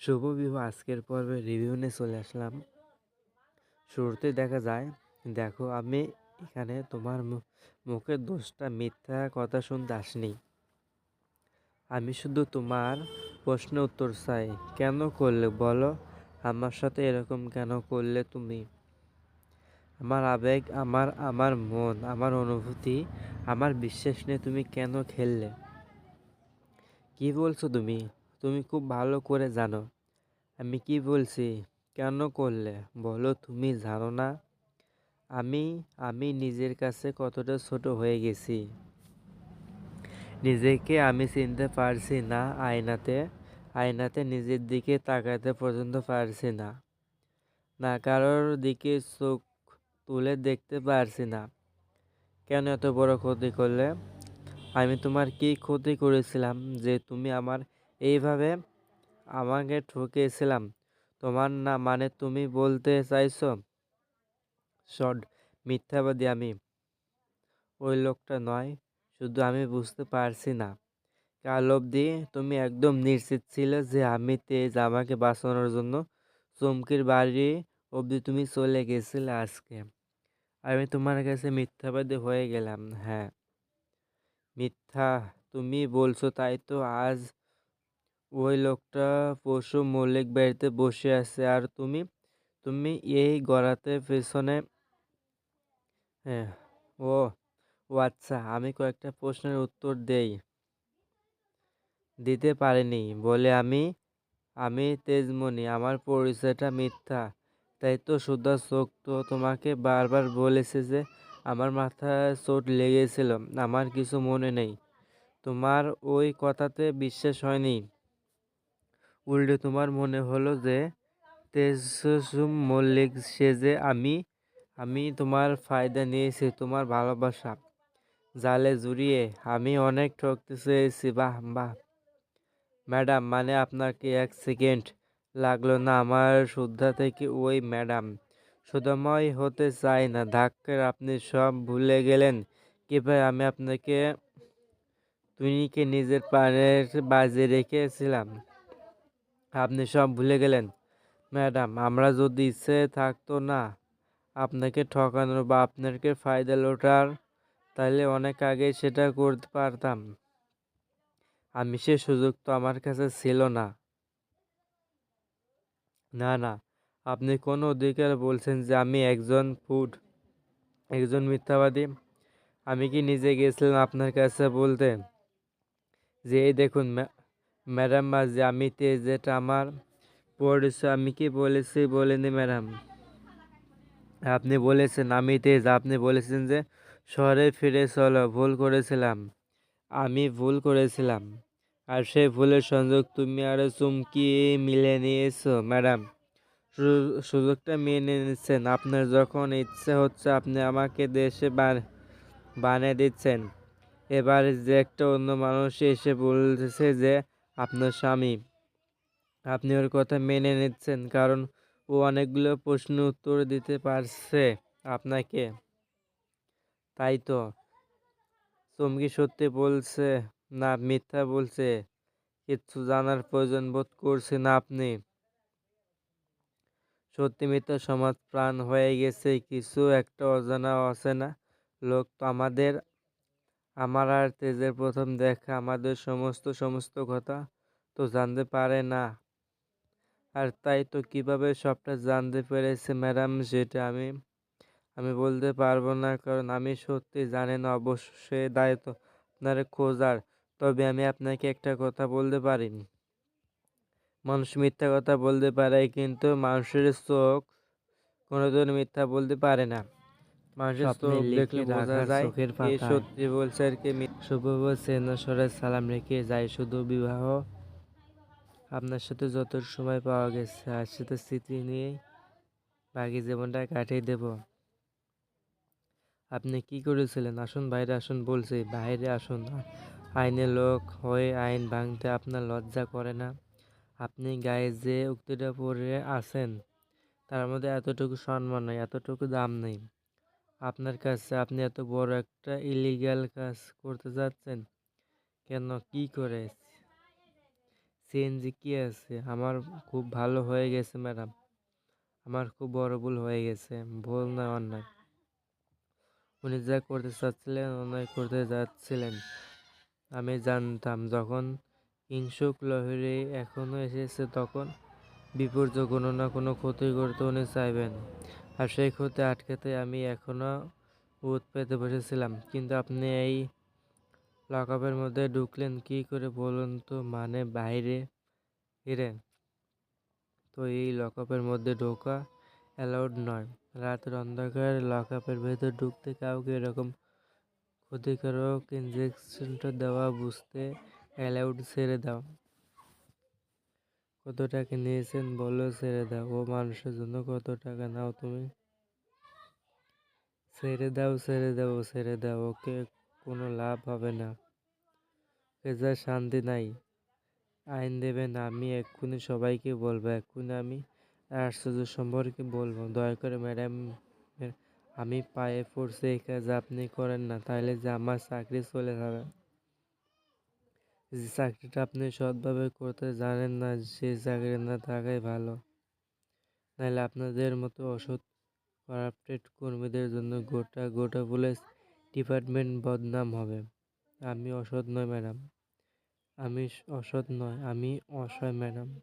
শুভ বিবাহ আজকের পর্বে রিভিউ নিয়ে চলে আসলাম। শুরুতেই দেখা যায়, দেখো আমি এখানে তোমার মুখের দোষটা মিথ্যা কথা শুনতে আসিনি। আমি শুধু তোমার প্রশ্নের উত্তর চাই। কেন করলে বলো? আমার সাথে এরকম কেন করলে তুমি? আমার আবেগ, আমার আমার মন, আমার অনুভূতি, আমার বিশ্বাস নিয়ে তুমি কেন খেললে? কি বলছো তুমি? তুমি খুব ভালো করে জানো আমি কি বলছি। কেন করলে বলো? তুমি জানো না আমি আমি নিজের কাছে কতটা ছোট হয়ে গেছি। নিজেকে আমি চিনতে পারছি না। আয়নাতে আয়নাতে নিজের দিকে তাকাতে পর্যন্ত পারছি না। না কারোর দিকে চোখ তুলে দেখতে পারছি না। কেন এত বড় ক্ষতি করলে? আমি তোমার কি ক্ষতি করেছিলাম যে তুমি আমার এইভাবে আমাকে ঠকিয়েছিলাম? তোমার না মানে তুমি বলতে চাইছো শর্ট মিথ্যাবাদী আমি? ওই লোকটা নয়, শুধু আমি বুঝতে পারছি না কাল অবধি তুমি একদম নিশ্চিত ছিলে যে আমি তেজ আমাকে বাঁচানোর জন্য চমকির বাড়ি অবধি তুমি চলে গেছিলে। আজকে আমি তোমার কাছে মিথ্যাবাদী হয়ে গেলাম। হ্যাঁ, মিথ্যা তুমি বলছো তাই তো আজ ওই লোকটা পশু মল্লিক বাড়িতে বসে আছে আর তুমি তুমি এই গড়াতে পেছনে। হ্যাঁ, ও ও আচ্ছা, আমি কয়েকটা প্রশ্নের উত্তর দিতে পারিনি বলে আমি আমি তেজমণি, আমার পরিচয়টা মিথ্যা। তাই তো সুধা চোখ তো তোমাকে বারবার বলেছে যে আমার মাথায় চোট লেগেছিল, আমার কিছু মনে নেই। তোমার ওই কথাতে বিশ্বাস হয়নি। উল্টে তোমার মনে হলো যে তেজস্বী মল্লিক সেজে আমি আমি তোমার ফায়দা নিয়েছি, তোমার ভালোবাসা জালে জড়িয়ে আমি অনেক ঠকতে চেয়েছি। বাহ বাহ ম্যাডাম, মানে আপনাকে এক সেকেন্ড লাগলো না আমার শুদ্ধা থেকে ওই ম্যাডাম সুধাময় হতে চাই না ধাক্কার আপনি সব ভুলে গেলেন কিভাবে? আমি আপনাকে তুনিকে নিজের প্রাণের বাজি রেখেছিলাম, আপনি সব ভুলে গেলেন। ম্যাডাম, আমরা যদি ইচ্ছে থাকতো না আপনাকে ঠকানোর বা আপনাকে ফায়দা লোটার, তাহলে অনেক আগেই সেটা করতে পারতাম। আমি সে সুযোগ তো আমার কাছে ছিল না। না না, আপনি কোন অধিকার বলছেন যে আমি একজন মিথ্যাবাদী? আমি কি নিজে গেছিলাম আপনার কাছে বলতে যে এই দেখুন ম্যাডাম, বা যে আমি যেটা আমার পরিচয়? আমি কি বলেছি বলিনি ম্যাডাম? আপনি বলেছেন আমি তেজ, আপনি বলেছেন যে শহরে ফিরে চলো, ভুল করেছিলাম, আমি ভুল করেছিলাম। আর সেই ভুলের সংযোগ তুমি আরো চুমকি মিলে নিয়েছো ম্যাডাম। সুযোগটা মেনে নিচ্ছেন, আপনার যখন ইচ্ছে হচ্ছে আপনি আমাকে দেশে বানিয়ে দিচ্ছেন। এবার যে একটা অন্য মানুষ এসে বলতেছে যে আপনার স্বামী, আপনি ওর কথা মেনে নিচ্ছেন কারণ ও অনেকগুলো প্রশ্ন উত্তর দিতে পারছে আপনাকে। তাই তো চমকি সত্যি বলছে না মিথ্যা বলছে? কিচ্ছু জানার প্রয়োজন বোধ করছে না আপনি? সত্যি মিথ্যা সমাজ প্রাণ হয়ে গেছে কিছু একটা অজানা অচেনা লোক তো আমার আর তেজের প্রথম দেখা, আমাদের সমস্ত সমস্ত কথা তো জানতে পারে না। আর তাই তো কিভাবে সবটা জানতে পেরেছে ম্যাডাম সেটা আমি আমি বলতে পারবো না, কারণ আমি সত্যি জানি না। অবশ্যই দায়িত্ব আপনার খোঁজার। তবে আমি আপনাকে একটা কথা বলতে পারি, মানুষ মিথ্যা কথা বলতে পারে কিন্তু মানুষের চোখ কোনোদিন মিথ্যা বলতে পারে না। মানুষের স্বপ্নে চোখ দেখলে লিখে বোঝা রাখার যায় চোখের কে পাতায়। সত্যি বলছে আর কে শুভ চেন্নসরে সালাম রেখে যায়। শুধু বিবাহ আপনার সাথে যত সময় পাওয়া গেছে আর সাথে স্মৃতি নিয়েই বাকি জীবনটা কাটিয়ে দেব। আপনি কি করেছিলেন? আসুন বাইরে আসুন বলছি, বাইরে আসুন। আইনের লোক হয়ে আইন ভাঙতে আপনার লজ্জা করে না? আপনি গায়ে যে উক্তিটা পরে আছেন তার মধ্যে এতটুকু সম্মান নেই, এতটুকু দাম নেই আপনার কাছে। আপনি এত বড় একটা ইলিগ্যাল কাজ করতে যাচ্ছেন কেন? কি করে? সিএনজি কি আছে? আমার খুব ভালো হয়ে গেছে ম্যাডাম। আমার খুব বড় ভুল হয়ে গেছে। ভুল নয়, অন্যায়। উনি যা করতে চাচ্ছিলেন, অন্যায় করতে যাচ্ছিলেন। আমি জানতাম যখন হিংসুক লহরী এখনো এসেছে, তখন বিপর্যয় কোনো না কোনো ক্ষতি করতে উনি চাইবেন। আর সেই ক্ষতি আটকাতে আমি এখনো ভূত পেতে বসেছিলাম। কিন্তু আপনি এই লকআপের মধ্যে ঢুকলেন কি করে বলুন তো? মানে বাইরে হিরে। তো এই লকআপের মধ্যে ঢোকা অ্যালাউড নয়। রাতের অন্ধকারে লকআপের ভেতর ঢুকতে, কাউকে এরকম ক্ষতিকারক ইনজেকশনটা দেওয়া বুঝতে অ্যালাউড। ছেড়ে দাও। কত টাকা নিয়েছেন বলো, ছেড়ে দাও। ও মানুষের জন্য কত টাকা নাও তুমি? ছেড়ে দাও, ছেড়ে দাও, ছেড়ে দাও। ওকে কোনো লাভ হবে না। ওকে যা শান্তি নাই। আইন দেবেন? আমি এক্ষুনি সবাইকে বলবো। এক্ষুনি আমি আশ্চর্য সম্পর্কে বলবো। দয়া করে ম্যাডাম, আমি পায়ে পড়ছি, এই কাজ আপনি করেন না, তাইলে যে আমার চাকরি চলে যাবে। যে চাকরিটা আপনি সৎভাবে করতে জানেন না, সে চাকরি না থাকাই ভালো। নাহলে আপনাদের মতো অসৎ করাপ্টেড কর্মীদের জন্য গোটা গোটা পুলিশ ডিপার্টমেন্ট বদনাম হবে। আমি অসৎ নই ম্যাডাম। আমি অসৎ নয়, আমি অসহায় ম্যাডাম।